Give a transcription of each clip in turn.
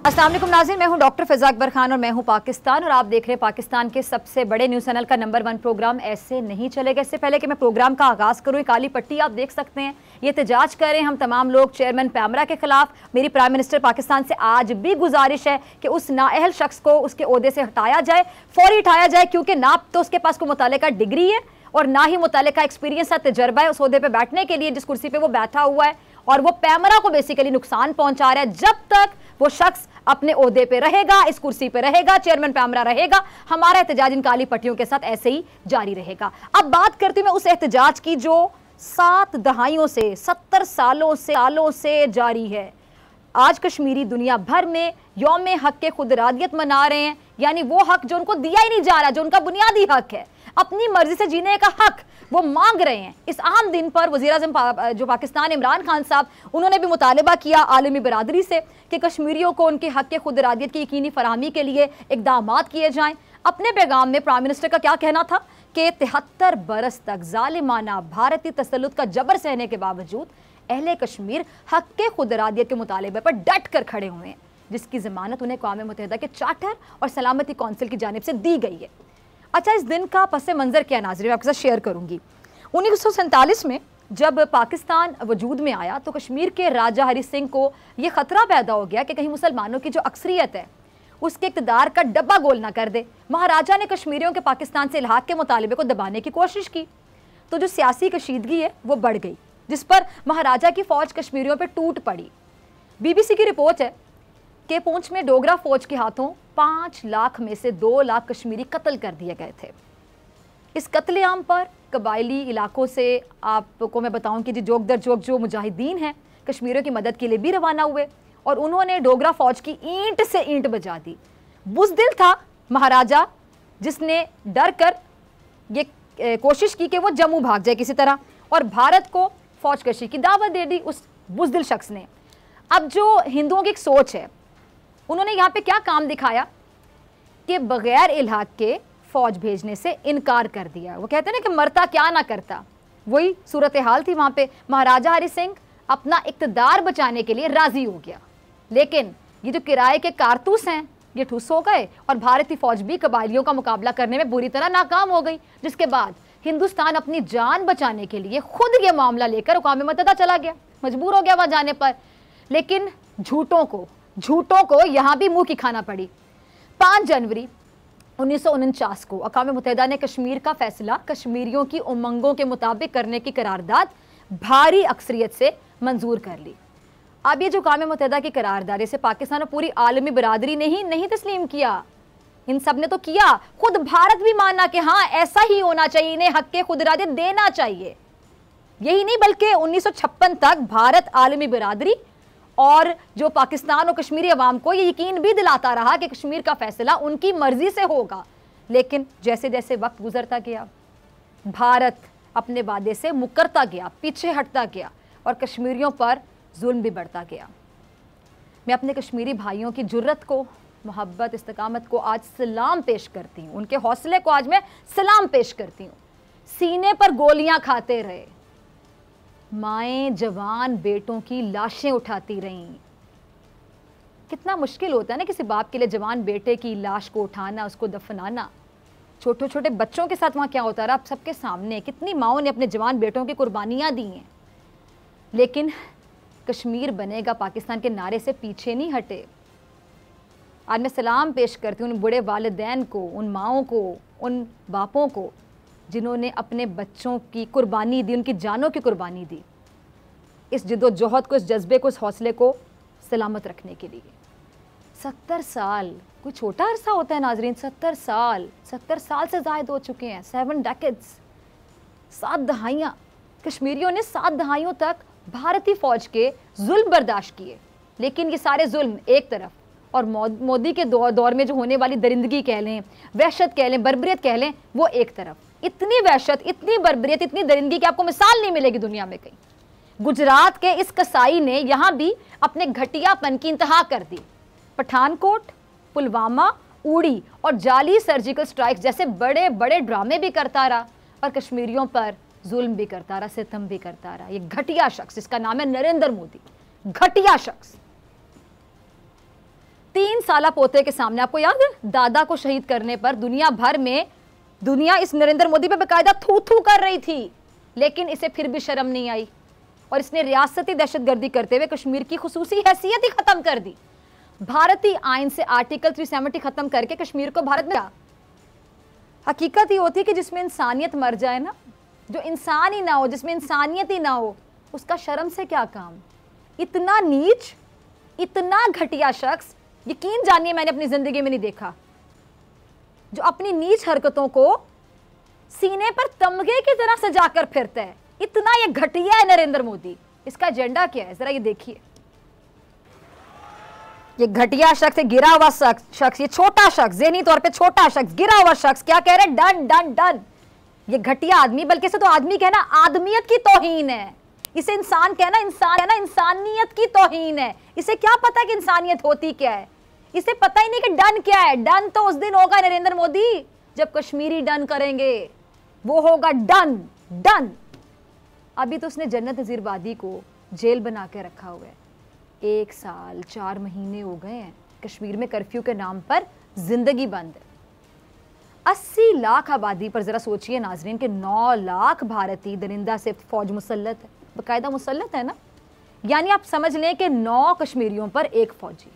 अस्सलाम वालेकुम नाज़रीन, मैं हूं डॉक्टर फ़िज़ा अकबर खान और मैं हूं पाकिस्तान और आप देख रहे हैं पाकिस्तान के सबसे बड़े न्यूज़ चैनल का नंबर 1 प्रोग्राम ऐसे नहीं चलेगा। इससे पहले कि मैं प्रोग्राम का आगाज़ करूं, काली पट्टी आप देख सकते हैं, ये एहतजाज करें हम तमाम लोग चेयरमैन पैमरा के खिलाफ। मेरी प्राइम मिनिस्टर पाकिस्तान से आज भी गुजारिश है कि उस नाअहल शख्स को उसके ओहदे से हटाया जाए, फौरी हटाया जाए, क्योंकि ना तो उसके पास कोई मुतालिका डिग्री है और ना ही मुतालिका एक्सपीरियंस है, तजर्बा है उस ओहदे पर बैठने के लिए जिस कुर्सी पर वो बैठा हुआ है, और वो पैमरा को बेसिकली नुकसान पहुंचा रहा है। जब तक वो शख्स अपने ओहदे पे रहेगा, इस कुर्सी पे रहेगा, चेयरमैन पैमरा रहेगा, हमारा एहतजाज इन काली पट्टियों के साथ ऐसे ही जारी रहेगा। अब बात करती हूं मैं उस एहतजाज की जो 7 दहाइयों से 70 सालों से जारी है। आज कश्मीरी दुनिया भर में यौम हक के खुदरादियत मना रहे हैं, यानी वो हक जो उनको दिया ही नहीं जा रहा, जो उनका बुनियादी हक है, अपनी मर्जी से जीने का हक वो मांग रहे हैं। इस अहम दिन पर वज़ीर-ए-आज़म जो पाकिस्तान इमरान खान साहब, उन्होंने भी मुतालबा किया आलमी बरादरी से कि कश्मीरियों को उनके हक के खुदरादियत की यकीनी फराहमी के लिए इक़दामात किए जाएं। अपने पैगाम में प्राइम मिनिस्टर का क्या कहना था कि 73 बरस तक जालिमाना भारतीय तसल्लुत का जबर सहने के बावजूद अहले कश्मीर हक के खुदरादियत के मुतालबे पर डट कर खड़े हुए हैं, जिसकी ज़मानत उन्हें अक़वाम मुत्तहिदा के चार्टर और सलामती कौंसिल की जानिब से दी गई है। अच्छा, इस दिन का पस मंज़र क्या नाज़रीन आपके साथ शेयर करूंगी। 1947 में जब पाकिस्तान वजूद में आया तो कश्मीर के राजा हरी सिंह को यह ख़तरा पैदा हो गया कि कहीं मुसलमानों की जो अक्सरियत है उसके इक़्तिदार का डब्बा गोल ना कर दे। महाराजा ने कश्मीरियों के पाकिस्तान से इल्हाक़ के मुतालिबे को दबाने की कोशिश की, तो जो सियासी कशीदगी है वो बढ़ गई, जिस पर महाराजा की फ़ौज कश्मीरियों पर टूट पड़ी। BBC की रिपोर्ट है कि पूंछ में डोगरा फ़ौज के हाथों 5 लाख में से 2 लाख कश्मीरी कत्ल कर दिए गए थे। इस कत्लेआम पर कबायली इलाकों से आपको मैं बताऊं कि जोग दर जोग जो मुजाहिदीन हैं कश्मीरियों की मदद के लिए भी रवाना हुए और उन्होंने डोगरा फ़ौज की ईंट से ईंट बजा दी। बुज़दिल था महाराजा, जिसने डर कर ये कोशिश की कि वो जम्मू भाग जाए किसी तरह और भारत को फ़ौज कशी की दावत दे दी उस बुज़दिल शख्स ने। अब जो हिंदुओं की एक सोच है, उन्होंने यहाँ पे क्या काम दिखाया कि बग़ैर इल्हाक़ के फ़ौज भेजने से इनकार कर दिया। वो कहते हैं ना कि मरता क्या ना करता, वही सूरत हाल थी वहाँ पे। महाराजा हरी सिंह अपना इक़्तिदार बचाने के लिए राज़ी हो गया, लेकिन ये जो किराए के कारतूस हैं ये ठुस हो गए और भारतीय फ़ौज भी कबायलियों का मुकाबला करने में बुरी तरह नाकाम हो गई, जिसके बाद हिंदुस्तान अपनी जान बचाने के लिए खुद ये मामला लेकर अक़वाम मुत्तहिदा चला गया, मजबूर हो गया वहाँ जाने पर। लेकिन झूठों को यहाँ भी मुँह की खाना पड़ी। 5 जनवरी 1949 को अक़वाम मुत्तहिदा ने कश्मीर का फैसला कश्मीरियों की उमंगों के मुताबिक करने की करारदाद भारी अक्सरियत से मंजूर कर ली। अब ये जो अक़वाम मुत्तहिदा की करारदाद से पाकिस्तान और पूरी आलमी बरादरी ने ही नहीं तस्लीम किया, इन सब ने तो किया, खुद भारत भी माना कि हाँ ऐसा ही होना चाहिए, इन्हें हक के खुदरादियत देना चाहिए। यही नहीं बल्कि 1956 तक भारत आलमी बरादरी और जो पाकिस्तान और कश्मीरी अवाम को ये यकीन भी दिलाता रहा कि कश्मीर का फैसला उनकी मर्जी से होगा। लेकिन जैसे जैसे वक्त गुजरता गया, भारत अपने वादे से मुकरता गया, पीछे हटता गया और कश्मीरियों पर जुल्म भी बढ़ता गया। मैं अपने कश्मीरी भाइयों की जुर्रत को, मोहब्बत, इस्तकामत को आज सलाम पेश करती हूँ, उनके हौसले को आज मैं सलाम पेश करती हूँ। सीने पर गोलियां खाते रहे, माएँ जवान बेटों की लाशें उठाती रहीं। कितना मुश्किल होता है ना किसी बाप के लिए जवान बेटे की लाश को उठाना, उसको दफनाना। छोटे छोटे बच्चों के साथ वहाँ क्या होता रहा आप सबके सामने, कितनी माओं ने अपने जवान बेटों की कुर्बानियाँ दी हैं। लेकिन कश्मीर बनेगा पाकिस्तान के नारे से पीछे नहीं हटे। आज मैं सलाम पेश करती हूँ उन बूढ़े वालिदैन को, उन माओं को, उन बापों को जिन्होंने अपने बच्चों की कुर्बानी दी, उनकी जानों की कुर्बानी दी, इस जिद्दोजहद को, इस जज्बे को, इस हौसले को सलामत रखने के लिए। 70 साल कोई छोटा अरसा होता है नाजरीन, 70 साल से ज़ायद हो चुके हैं, 7 डेकेड्स, 7 दहाइयाँ। कश्मीरियों ने 7 दहाइयों तक भारतीय फ़ौज के जुल्म बर्दाश्त किए, लेकिन ये सारे जुल्म एक तरफ और मोदी के दौर में जो होने वाली दरिंदगी कह लें, वहशत कह लें, बर्बरियत कह लें, वो एक तरफ। इतनी वहशत, इतनी बर्बरियत, इतनी दरिंदगी की आपको मिसाल नहीं मिलेगी दुनिया में कहीं। गुजरात के इस कसाई ने यहाँ भी अपने घटियापन की इंतहा कर दी। पठानकोट, पुलवामा, उड़ी और जाली सर्जिकल स्ट्राइक्स जैसे बड़े बड़े ड्रामे भी करता रहा और कश्मीरियों पर जुल्म भी करता रहा, सितम भी करता रहा। ये घटिया शख्स, इसका नाम है नरेंद्र मोदी, घटिया शख्स। 3 साला पोते के सामने, आपको याद है दादा को शहीद करने पर दुनिया भर में दुनिया इस नरेंद्र मोदी पे बेकायदा थू थू कर रही थी, लेकिन इसे फिर भी शर्म नहीं आई और इसने रियासती दहशतगर्दी करते हुए कश्मीर की खुसूसी हैसियत ही खत्म कर दी। भारतीय आईन से आर्टिकल 370 खत्म करके कश्मीर को भारत में, हकीकत ही होती कि जिसमें इंसानियत मर जाए ना, जो इंसान ही ना हो, जिसमें इंसानियत ही ना हो, उसका शर्म से क्या काम। इतना नीच, इतना घटिया शख्स यकीन जानिए मैंने अपनी जिंदगी में नहीं देखा, जो अपनी नीच हरकतों को सीने पर तमगे की तरह सजाकर फिरता है। इतना ये घटिया है नरेंद्र मोदी। इसका एजेंडा क्या है जरा ये देखिए। ये घटिया शख्स, ये गिरा हुआ शख्स, ये छोटा शख्स, ज़हनी तौर पे छोटा शख्स, गिरा हुआ शख्स क्या कह रहे हैं? Done done done. ये घटिया आदमी, बल्कि इसे तो आदमी कहना आदमियत की तौहीन है, इसे इंसान कहना इंसानियत की तौहीन है। इसे क्या पता कि इंसानियत होती क्या है, इसे पता ही नहीं कि डन क्या है। डन तो उस दिन होगा नरेंद्र मोदी जब कश्मीरी डन करेंगे, वो होगा डन डन। अभी तो उसने जन्नत नज़ीर वादी को जेल बना के रखा हुआ है। 1 साल 4 महीने हो गए हैं कश्मीर में कर्फ्यू के नाम पर जिंदगी बंद है। 80 लाख आबादी पर जरा सोचिए नाजरीन कि 9 लाख भारतीय दरिंदा से फौज मुसल्लत है, बाकायदा मुसल्लत है ना। यानी आप समझ लें कि 9 कश्मीरियों पर एक फौजी,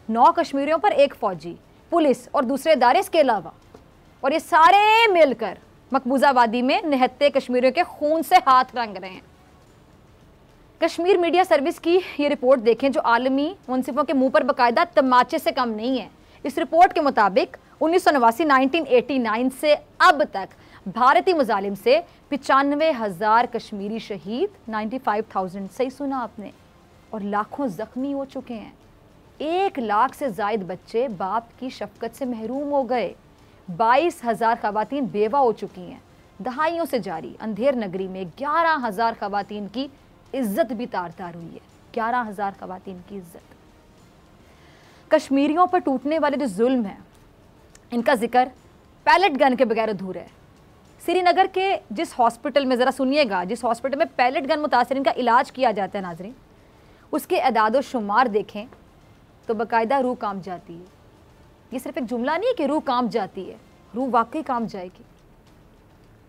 9 कश्मीरियों पर एक फौजी, पुलिस और दूसरे इदारे इसके अलावा, और ये सारे मिलकर मकबूजा वादी में निहत्ते कश्मीरियों के खून से हाथ रंग रहे हैं। कश्मीर मीडिया सर्विस की ये रिपोर्ट देखें जो आलमी मुंसिफों के मुंह पर बाकायदा तमाचे से कम नहीं है। इस रिपोर्ट के मुताबिक 1989 से अब तक भारतीय मुजालिम से 95,000 कश्मीरी शहीद, 95,000 सही सुना आपने, और लाखों जख्मी हो चुके हैं। 1 लाख से जायद बच्चे बाप की शफकत से महरूम हो गए। 22,000 खवातीन बेवा हो चुकी हैं। दहाइयों से जारी अंधेर नगरी में 11,000 खवातीन की इज्जत भी तार तार हुई है। 11,000 खवातीन की इज्जत। कश्मीरियों पर टूटने वाले जो जुल्म है, इनका जिक्र पैलेट गन के बगैर अधूरा है। श्रीनगर के जिस हॉस्पिटल में, ज़रा सुनिएगा, जिस हॉस्पिटल में पैलेट गन मुतासरीन का इलाज किया जाता है नाजरीन, उसके अदाद शुमार देखें तो बाकायदा रूह कांप जाती है। ये सिर्फ एक जुमला नहीं है कि रूह कांप जाती है, रूह वाकई कांप जाएगी।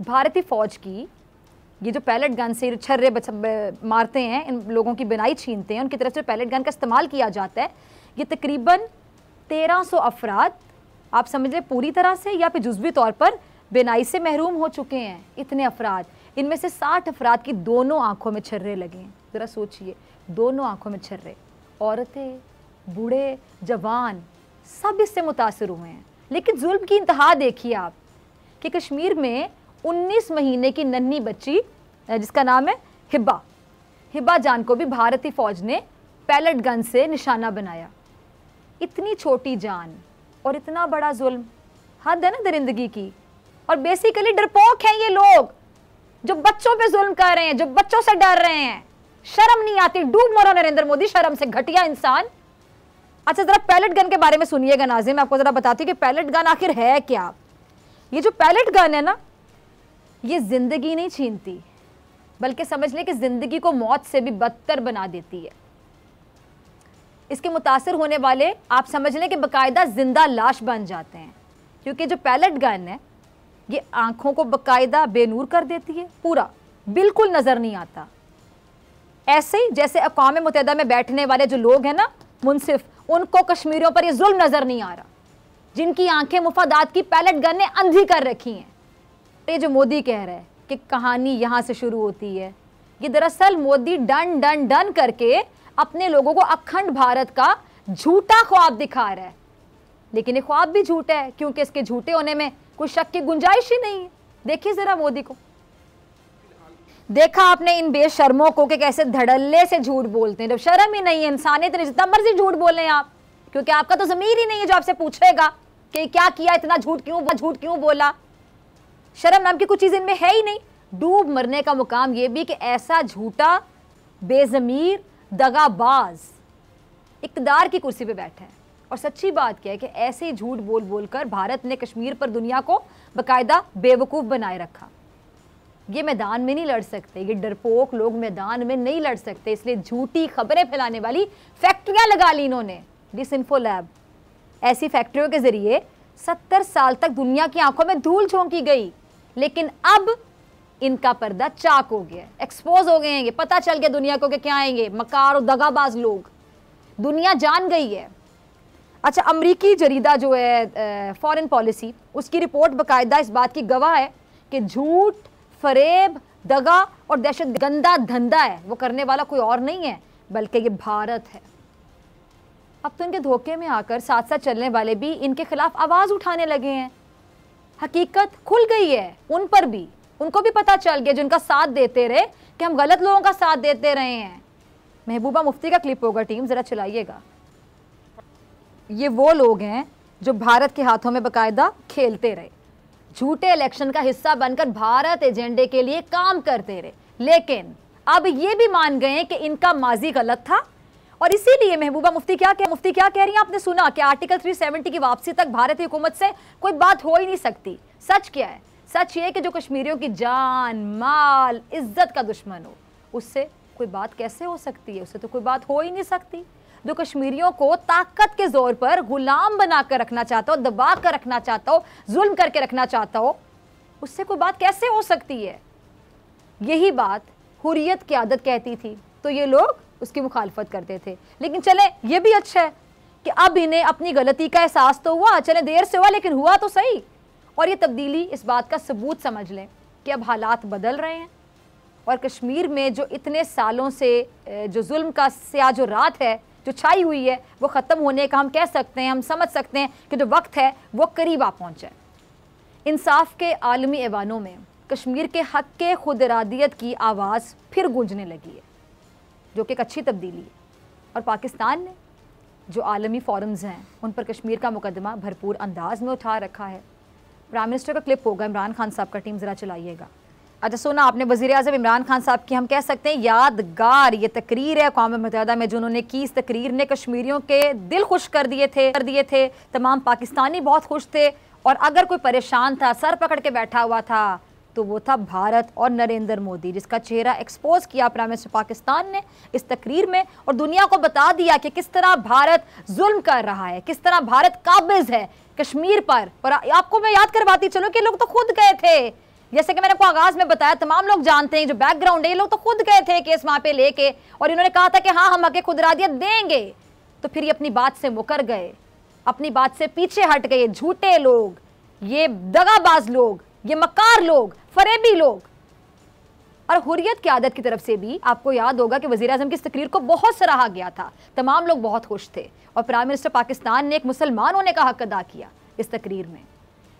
भारतीय फ़ौज की ये जो पैलेट गन से छर्रे मारते हैं, इन लोगों की बिनाई छीनते हैं, उनकी तरफ से पैलेट गन का इस्तेमाल किया जाता है। ये तकरीबन 1300 अफराद, आप समझ लें पूरी तरह से या फिर जुज़वी तौर पर बिनाई से महरूम हो चुके हैं। इतने अफराद, इनमें से 60 अफराद की दोनों आँखों में छर्रे लगे हैं। ज़रा सोचिए, दोनों आँखों में छर्रे। औरतें, बूढ़े, जवान सब इससे मुतासर हुए हैं। लेकिन जुल्म की इंतहा देखिए आप कि कश्मीर में 19 महीने की नन्ही बच्ची जिसका नाम है हिब्बा जान को भी भारतीय फ़ौज ने पैलेट गन से निशाना बनाया। इतनी छोटी जान और इतना बड़ा जुल्म, हद है ना दरिंदगी की। और बेसिकली डरपोक हैं ये लोग जो बच्चों पे जुल्म कर रहे हैं, जो बच्चों से डर रहे हैं। शर्म नहीं आती? डूब मरो नरेंद्र मोदी शर्म से, घटिया इंसान। अच्छा जरा पैलेट गन के बारे में सुनिएगा नाज़रीन, मैं आपको जरा बताती हूँ कि पैलेट गन आखिर है क्या। ये जो पैलेट गन है ना, ये जिंदगी नहीं छीनती, बल्कि समझ लें कि जिंदगी को मौत से भी बदतर बना देती है। इसके मुतासर होने वाले आप समझ लें कि बाकायदा जिंदा लाश बन जाते हैं, क्योंकि जो पैलेट गन है ये आंखों को बाकायदा बेनूर कर देती है, पूरा बिल्कुल नजर नहीं आता। ऐसे ही जैसे अक़वाम मुत्तहिदा में बैठने वाले जो लोग हैं ना मुंसिफ, उनको कश्मीरियों पर ये जुल्म नजर नहीं आ रहा, जिनकी आंखें मुफादात की पैलेट गन ने अंधी कर रखी हैं। ये जो मोदी कह रहा है कि कहानी यहां से शुरू होती है, ये दरअसल मोदी डन डन डन करके अपने लोगों को अखंड भारत का झूठा ख्वाब दिखा रहा है। लेकिन ये ख्वाब भी झूठा है, क्योंकि इसके झूठे होने में कोई शक की गुंजाइश ही नहीं है। देखिए जरा मोदी को, देखा आपने इन बेशर्मों को कि कैसे धड़ल्ले से झूठ बोलते हैं, जब शर्म ही नहीं है, इंसानियत नहीं, जितना मर्जी झूठ बोलें आप, क्योंकि आपका तो ज़मीर ही नहीं है जो आपसे पूछेगा कि क्या किया, इतना झूठ क्यों बोला। शर्म नाम की कुछ चीज़ इनमें है ही नहीं। डूब मरने का मुकाम ये भी कि ऐसा झूठा, बेज़मीर, दगाबाज इक़्तिदार की कुर्सी पे बैठा है। और सच्ची बात क्या है कि ऐसे ही झूठ बोल बोल कर भारत ने कश्मीर पर दुनिया को बाकायदा बेवकूफ़ बनाए रखा। ये मैदान में नहीं लड़ सकते, ये डरपोक लोग मैदान में नहीं लड़ सकते, इसलिए झूठी खबरें फैलाने वाली फैक्ट्रियां लगा ली इन्होंने। डिसइंफो लैब, ऐसी फैक्ट्रियों के जरिए 70 साल तक दुनिया की आंखों में धूल झोंकी गई, लेकिन अब इनका पर्दा चाक हो गया, एक्सपोज हो गए हैं। ये पता चल गया दुनिया को कि क्या आएंगे मकार और दगाबाज लोग, दुनिया जान गई है। अच्छा, अमरीकी जरीदा जो है फॉरेन पॉलिसी, उसकी रिपोर्ट बाकायदा इस बात की गवाह है कि झूठ, फरेब, दगा और दहशत गंदा धंधा है, वो करने वाला कोई और नहीं है बल्कि ये भारत है। अब तो इनके धोखे में आकर साथ साथ चलने वाले भी इनके खिलाफ आवाज उठाने लगे हैं। हकीकत खुल गई है उन पर भी, उनको भी पता चल गया, जिनका साथ देते रहे कि हम गलत लोगों का साथ देते रहे हैं। महबूबा मुफ्ती का क्लिप होगा, टीम जरा चलाइएगा। ये वो लोग हैं जो भारत के हाथों में बाकायदा खेलते रहे, झूठे इलेक्शन का हिस्सा बनकर भारत एजेंडे के लिए काम करते रहे, लेकिन अब ये भी मान गए हैं कि इनका माजी गलत था। और इसीलिए महबूबा मुफ्ती क्या कह रही हैं, आपने सुना कि आर्टिकल 370 की वापसी तक भारतीय हुकूमत से कोई बात हो ही नहीं सकती। सच क्या है? सच ये है कि जो कश्मीरियों की जान, माल, इज्जत का दुश्मन हो, उससे कोई बात कैसे हो सकती है? उससे तो कोई बात हो ही नहीं सकती। जो कश्मीरियों को ताकत के जोर पर गुलाम बनाकर रखना चाहता हो, दबा कर रखना चाहता हो, जुल्म करके रखना चाहता हो, उससे कोई बात कैसे हो सकती है? यही बात हुर्रियत की आदत कहती थी, तो ये लोग उसकी मुखालफत करते थे। लेकिन चले, ये भी अच्छा है कि अब इन्हें अपनी गलती का एहसास तो हुआ, चले देर से हुआ लेकिन हुआ तो सही। और ये तब्दीली इस बात का सबूत समझ लें कि अब हालात बदल रहे हैं और कश्मीर में जो इतने सालों से जो जुल्म का स्याह जो रात है जो छाई हुई है, वो ख़त्म होने का हम कह सकते हैं, हम समझ सकते हैं कि जो वक्त है वो करीब आ पहुँचा है। इंसाफ के आलमी ऐवानों में कश्मीर के हक़ के खुद इरादियत की आवाज़ फिर गूंजने लगी है, जो कि एक अच्छी तब्दीली है। और पाकिस्तान ने जो आलमी फोरम्स हैं उन पर कश्मीर का मुकदमा भरपूर अंदाज में उठा रखा है। प्राइम मिनिस्टर का क्लिप होगा, इमरान खान साहब का, टीम ज़रा चलाइएगा। अच्छा, सुना आपने वज़ीर आज़म इमरान खान साहब की, हम कह सकते हैं यादगार ये तकरीर है अक़वाम मुत्तहिदा में जो उन्होंने की। इस तकरीर ने कश्मीरियों के दिल खुश कर दिए थे। तमाम पाकिस्तानी बहुत खुश थे, और अगर कोई परेशान था, सर पकड़ के बैठा हुआ था, तो वो था भारत और नरेंद्र मोदी, जिसका चेहरा एक्सपोज किया प्राइम मिनिस्टर पाकिस्तान ने इस तकरीर में, और दुनिया को बता दिया कि किस तरह भारत जुल्म कर रहा है, किस तरह भारत काबिज है कश्मीर पर। आपको मैं याद करवाती चलो कि लोग तो खुद गए थे, जैसे कि मैंने आपको आगाज में बताया, तमाम लोग जानते हैं जो बैकग्राउंड है, ये लोग तो खुद गए थे केस वहां पे लेके, और इन्होंने कहा था कि हाँ हम हक़ खुद इरादियत देंगे। तो फिर ये अपनी बात से मुकर गए, अपनी बात से पीछे हट गए। झूठे लोग, ये दगाबाज लोग, ये मकार लोग, फरेबी लोग। और हुर्रियत की आदत की तरफ से भी आपको याद होगा कि वज़ीर आज़म की इस तकरीर को बहुत सराहा गया था, तमाम लोग बहुत खुश थे, और प्राइम मिनिस्टर पाकिस्तान ने एक मुसलमान होने का हक अदा किया इस तकरीर में।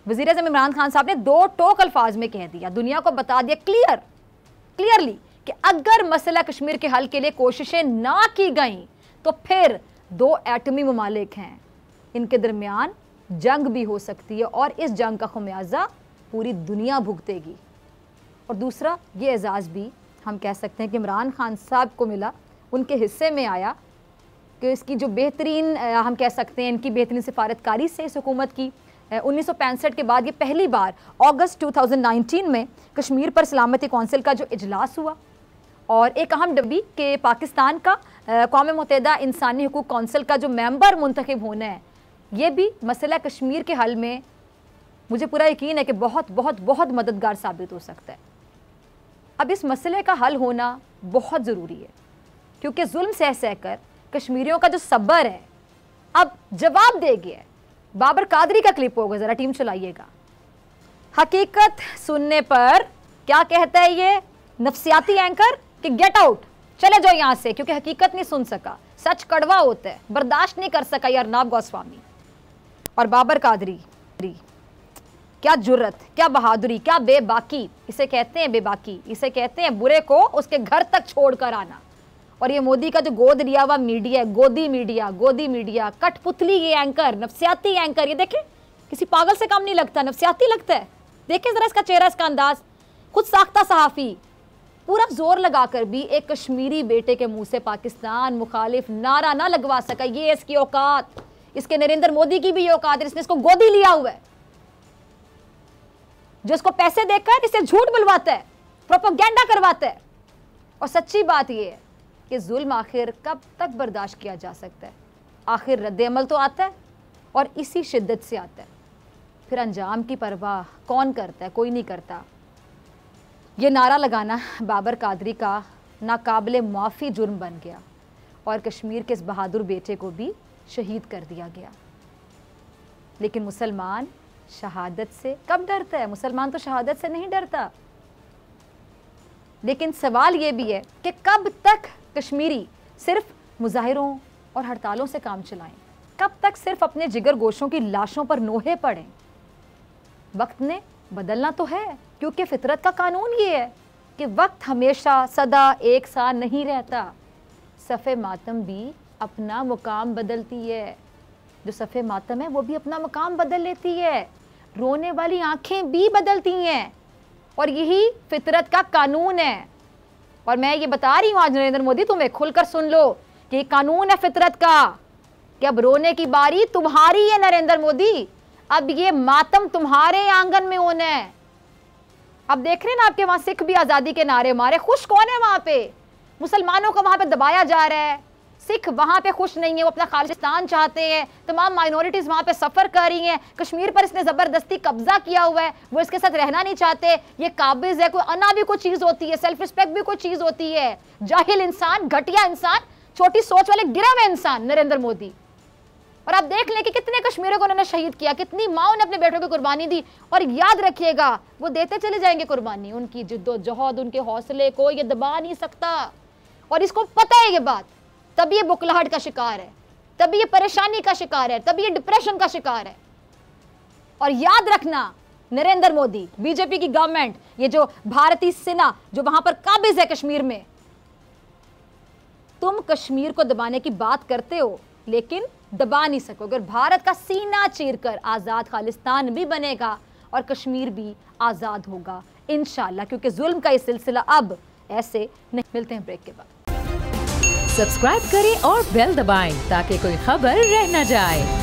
वज़ीर आज़म इमरान खान साहब ने दो टोक अल्फाज में कह दिया, दुनिया को बता दिया क्लियरली कि अगर मसला कश्मीर के हल के लिए कोशिशें ना की गई तो फिर दो एटमी ममालिक हैं, इनके दरमियान जंग भी हो सकती है, और इस जंग का खमियाजा पूरी दुनिया भुगतेगी। और दूसरा ये एजाज़ भी हम कह सकते हैं कि इमरान खान साहब को मिला, उनके हिस्से में आया कि इसकी जो बेहतरीन हम कह सकते हैं इनकी बेहतरीन सिफारतकारी से इस हुकूमत की 1965 के बाद ये पहली बार अगस्त 2019 में कश्मीर पर सलामती कौंसिल का जो इजलास हुआ, और एक अहम डब्बी कि पाकिस्तान का अक़वाम मुत्तहिदा इंसानी हुकूक कौंसिल का जो मेंबर मुंतखब होना है, ये भी मसला कश्मीर के हल में मुझे पूरा यकीन है कि बहुत बहुत बहुत मददगार साबित हो सकता है। अब इस मसले का हल होना बहुत ज़रूरी है, क्योंकि जुल्म सह सह कर कश्मीरियों का जो सब्र है अब जवाब दे गया। बाबर कादरी का क्लिप होगा, ज़रा टीम चलाइएगा। हकीकत सुनने पर क्या कहता है ये नफ्सियाती एंकर कि गेट आउट, चले जाओ यहाँ से, क्योंकि हकीकत नहीं सुन सका, सच कड़वा होता है, बर्दाश्त नहीं कर सका ये अर्नाब गोस्वामी। और बाबर कादरी, क्या जुर्रत, क्या बहादुरी, क्या बेबाकी, इसे कहते हैं बेबाकी, इसे कहते हैं बुरे को उसके घर तक छोड़ कर आना। और ये मोदी का जो गोद लिया हुआ मीडिया, गोदी मीडिया, कठपुतली ये एंकर, नफ्सियाती एंकर, ये देखें किसी पागल से काम नहीं लगता, नफ्सियाती लगता है। देखें जरा इसका चेहरा, इसका अंदाज, खुद साख्ता सहाफ़ी, पूरा जोर लगाकर भी एक कश्मीरी बेटे के मुंह से पाकिस्तान मुखालिफ नारा ना लगवा सका। ये इसकी औकात, इसके नरेंद्र मोदी की भी ये औकात है, इसने इसको गोदी लिया हुआ है, जो इसको पैसे देकर इसे झूठ बुलवाता है, प्रोपेगेंडा करवाता है। और सच्ची बात यह है कि जुल्म आखिर कब तक बर्दाश्त किया जा सकता है? आखिर रद्द अमल तो आता है, और इसी शिद्दत से आता है। फिर अंजाम की परवाह कौन करता है? कोई नहीं करता। ये नारा लगाना बाबर कादरी का नाकाबिले माफ़ी जुर्म बन गया और कश्मीर के इस बहादुर बेटे को भी शहीद कर दिया गया। लेकिन मुसलमान शहादत से कब डरता है? मुसलमान तो शहादत से नहीं डरता। लेकिन सवाल ये भी है कि कब तक कश्मीरी सिर्फ मुजाहिरों और हड़तालों से काम चलाएं? कब तक सिर्फ अपने जिगर गोशों की लाशों पर नोहे पड़ें? वक्त ने बदलना तो है, क्योंकि फितरत का कानून ये है कि वक्त हमेशा सदा एक सा नहीं रहता। सफ़े मातम भी अपना मुकाम बदलती है। जो सफ़े मातम है वो भी अपना मुकाम बदल लेती है। रोने वाली आंखें भी बदलती हैं और यही फितरत का कानून है। और मैं ये बता रही हूँ आज नरेंद्र मोदी, तुम्हें खुलकर सुन लो कि ये कानून है फितरत का कि अब रोने की बारी तुम्हारी है नरेंद्र मोदी। अब ये मातम तुम्हारे आंगन में होना है। अब देख रहे हैं ना आपके वहां सिख भी आज़ादी के नारे मारे। खुश कौन है वहां पे? मुसलमानों को वहां पे दबाया जा रहा है। सिख वहां पे खुश नहीं है, वो अपना खालिस्तान चाहते हैं। तमाम माइनॉरिटीज वहां पे सफर कर रही हैं। कश्मीर पर इसने जबरदस्ती कब्जा किया हुआ है, वो इसके साथ रहना नहीं चाहते। ये काबिज है। कोई अना भी कोई चीज होती है, सेल्फ रिस्पेक्ट भी कोई चीज होती है। जाहिल इंसान, घटिया इंसान, छोटी सोच वाले गिरे हुए इंसान नरेंद्र मोदी। और आप देख लें कि कितने कश्मीरियों को उन्होंने शहीद किया, कितनी माओ ने अपने बेटों की कुर्बानी दी। और याद रखिएगा वो देते चले जाएंगे कुर्बानी। उनकी जिद्दोजहद, उनके हौसले को ये दबा नहीं सकता। और इसको पता है ये बात, तभी ये बुखलाहट का शिकार है, तभी ये परेशानी का शिकार है, तभी ये डिप्रेशन का शिकार है। और याद रखना नरेंद्र मोदी, बीजेपी की गवर्नमेंट, ये जो भारतीय सेना जो वहां पर काबिज है कश्मीर में, तुम कश्मीर को दबाने की बात करते हो लेकिन दबा नहीं सकोगे। और भारत का सीना चीरकर आजाद खालिस्तान भी बनेगा और कश्मीर भी आजाद होगा इंशाल्लाह, क्योंकि जुल्म का ये सिलसिला अब ऐसे नहीं। मिलते हैं ब्रेक के बाद। सब्सक्राइब करें और बेल दबाएं ताकि कोई खबर रह न जाए।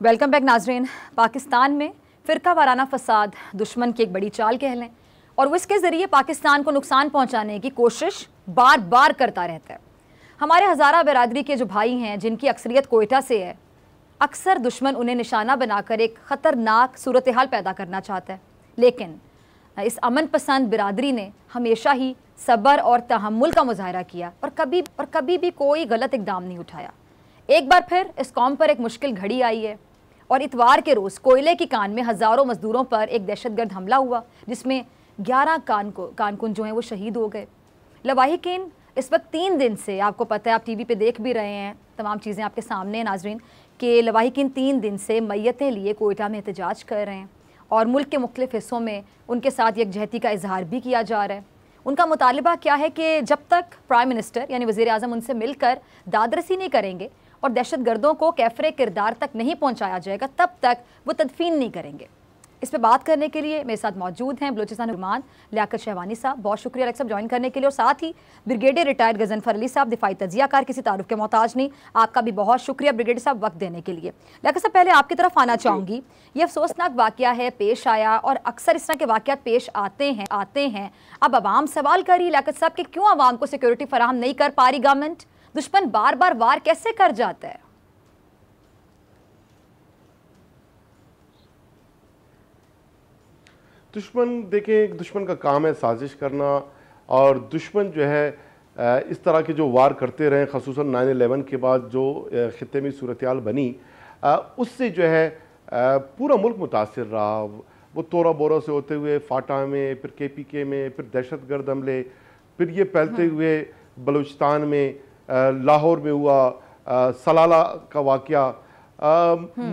वेलकम बैक नाजरीन। पाकिस्तान में फ़िरका वाराना फसाद दुश्मन की एक बड़ी चाल कह लें, और वो इसके ज़रिए पाकिस्तान को नुकसान पहुंचाने की कोशिश बार बार करता रहता है। हमारे हज़ारा बिरादरी के जो भाई हैं जिनकी अक्सरियत कोयटा से है, अक्सर दुश्मन उन्हें निशाना बनाकर एक ख़तरनाक सूरत हाल पैदा करना चाहता है। लेकिन इस अमन पसंद बिरादरी ने हमेशा ही सब्र और तहम्मुल का मुजाहरा किया और कभी भी कोई गलत इकदाम नहीं उठाया। एक बार फिर इस कौम पर एक मुश्किल घड़ी आई है और इतवार के रोज़ कोयले की कान में हज़ारों मजदूरों पर एक दहशतगर्द हमला हुआ, जिसमें 11 कारकुन जो हैं वो शहीद हो गए। लवाहिकीन इस वक्त 3 दिन से, आपको पता है, आप टीवी पे देख भी रहे हैं, तमाम चीज़ें आपके सामने हैं नाजरीन, कि लवाहिकीन 3 दिन से मैयतें लिए कोयटा में एहतजाज कर रहे हैं और मुल्क के मुख्तलिफ हिस्सों में उनके साथ यकजहती का इजहार भी किया जा रहा है। उनका मुतालबा क्या है कि जब तक प्राइम मिनिस्टर यानी वज़ीर आज़म उनसे मिलकर दादरसी नहीं करेंगे और दहशतगर्दों को कैफरे किरदार तक नहीं पहुंचाया जाएगा, तब तक वो तदफीन नहीं करेंगे। इस पर बात करने के लिए मेरे साथ मौजूद हैं बलोचिस्तान रुमान लियाकत शहवानी साहब, बहुत शुक्रिया अलग साहब ज्वाइन करने के लिए, और साथ ही ब्रिगेडियर रिटायर्ड गजनफर अली साहब, दिफाई तजियाकार, किसी तारुफ के मोहताज नहीं, आपका भी बहुत शुक्रिया ब्रिगेडियर साहब वक्त देने के लिए। लियाकत साहब, पहले आपकी तरफ आना चाहूँगी। ये अफसोसनाक वाक़या है, पेश आया, और अक्सर इस तरह के वाक़यात पेश आते हैं। अब आवाम सवाल करी लियाकत साहब कि क्यों आवाम को सिक्योरिटी फराहम नहीं कर पा रही गवर्नमेंट? दुश्मन बार बार वार कैसे कर जाता है? दुश्मन, देखें, दुश्मन का काम है साजिश करना, और दुश्मन जो है इस तरह के जो वार करते रहे, ख़ुसूसन 9/11 के बाद जो ख़ित्ते में सूरत हाल बनी, उससे जो है पूरा मुल्क मुतासिर रहा। वो तोरा बोरा से होते हुए फाटा में, फिर KPK में, फिर दहशतगर्द हमले, फिर ये फैलते हुए बलूचिस्तान में, लाहौर में हुआ सलाला का वाक़या।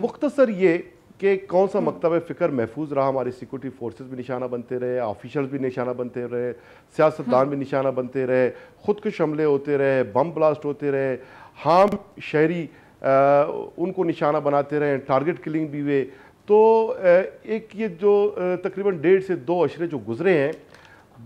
मुख्तसर ये कि कौन सा मकतब फ़िक्र महफूज रहा, हमारे सिक्योरिटी फोर्सेस भी निशाना बनते रहे, ऑफिशल्स भी निशाना बनते रहे, सियासतदान भी निशाना बनते रहे, खुदकुश हमले होते रहे, बम ब्लास्ट होते रहे, हाम शहरी उनको निशाना बनाते रहे, टारगेट किलिंग भी हुए। तो एक ये जो तकरीबन 1.5 से 2 अशरे जो गुजरे हैं,